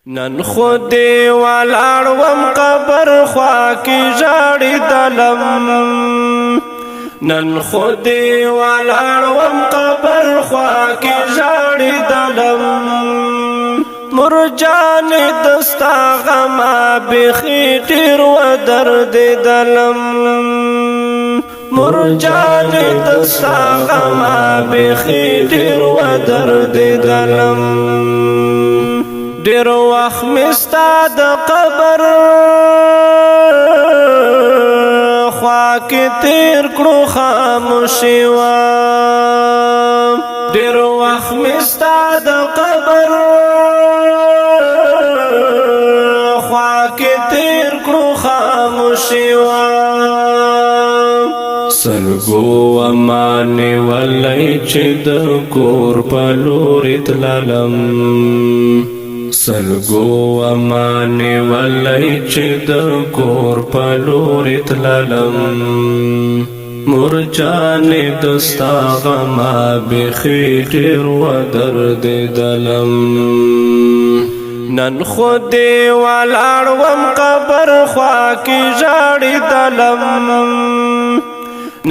نن خودی ولاړوم قبر خوا کی ژاړي دلم نن خودی ولاړوم قبر خوا کی ژاړي دلم مرجان دستا غما بخی ډیر و درد دلم مرجان دستا غما بخی ډیر و درد دلم ډیر وخت مستا د قبر خوا کې تیر کړو خاموشي وا ډیر وخت مستا د قبر خوا کې تیر کړو خاموشي وا سلګو امانه ولای چې د کور په لور تللم سلګو امانه ولای چې د کور په لور تللم مرجان دستا غما بخی ډیر و درد دلم نن خودی ولاړوم قبر خوا کی ژاړي دلم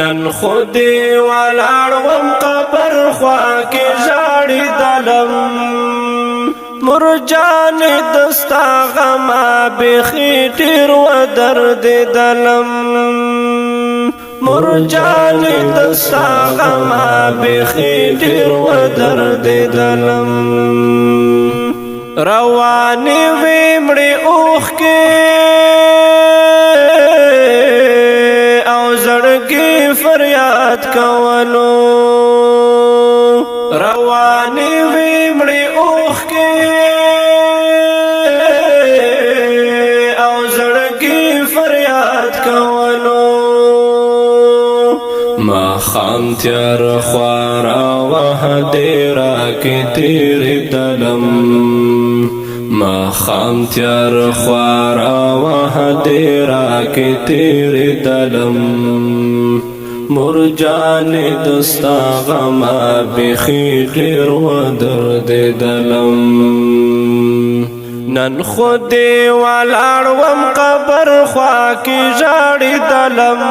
نن خودی ولاړوم قبر خوا کی ژاړي دلم مرجان دستا غما بخی ډیر و درد دلم مرجان دستا غما بخی ډیر و درد دلم رواني ویمړي اوخ کې او زړګي فریاد کولو رواني ویمړي اوخ کې او زړګي فریاد کولو ما خام تیار خوارا وهدیرا کې تیر دلم ما خام تیار خوارا وهدیرا کې تیر دلم مرجان دستا غما بخی ډیر و درد دلم نن خودی ولاړوم قبر خوا کی ژاړي دلم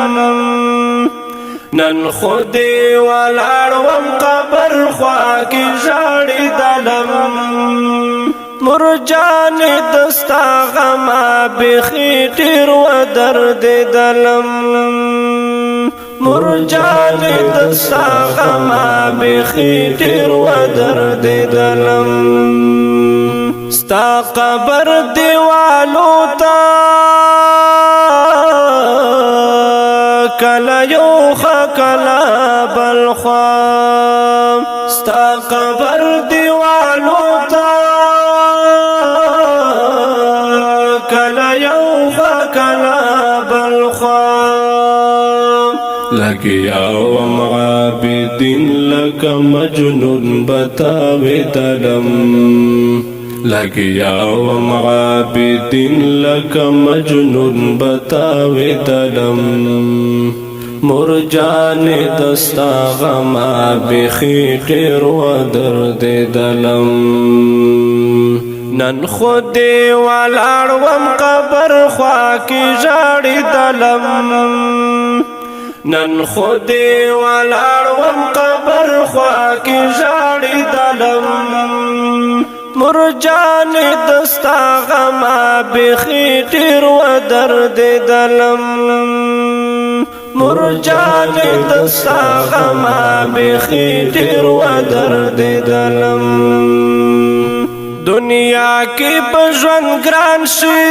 نن خودی ولاړوم قبر خوا کی ژاړي دلم مرجان دستا غما بخی ډیر و درد دلم مرجان دستا غما بخی ډیر و درد دلم ستا قبر دیوالو تا کلا یو کلا بل خوا ستا قبر دیوالو تا کلا یو کلا بل خوا لگیا ومعابدین لک مجنون بتاوی دلم لگیا ومعابدین لک مجنون بتاوی دلم مرجان دستا غما بخی ډیر و درد دلم نن خودی ولاړوم قبر خوا کی ژاړي دلم نن خودی ولاړوم قبر خوا کی ژاړي دلم مرجان دستا غما بخی ډیر و درد دلم مرجان دستا غما بخی ډیر و درد دلم دنیا کی پژوند ګران شي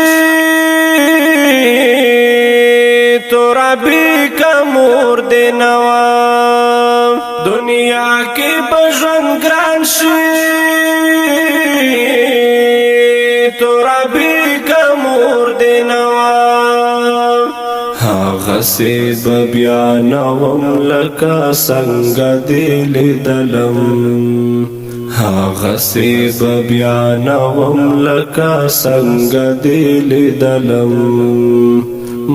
تورا بی کمور دینوا دنیا کی پژوند ګران شي تورا بی کمور دینوا هغه سیب بیا نوم لکا څنګه دل دلم هغه سیب بیا نوم لکا څنګه دل دلم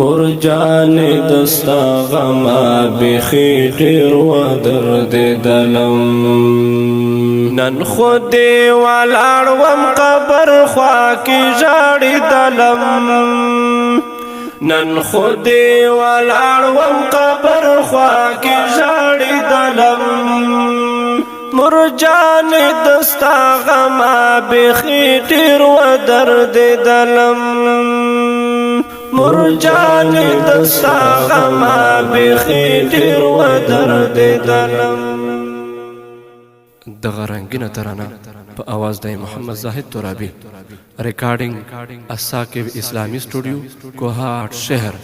مرجان دستا غما بخی ډیر و درد دلم نن خودی ولاړوم قبر خوا کی ژاړي دلم نن خودی ولاړوم قبر خوا کی ژاړي دلم مرجان دستا غما بخی ډیر و درد دلم مرجان دستا غما بخی ډیر و درد دلم دغه رنگینه ترانه په आवाज د محمد زاهد ترابی ریکارډینګ اساکب اسلامی سټوډیو کوهاټ شهر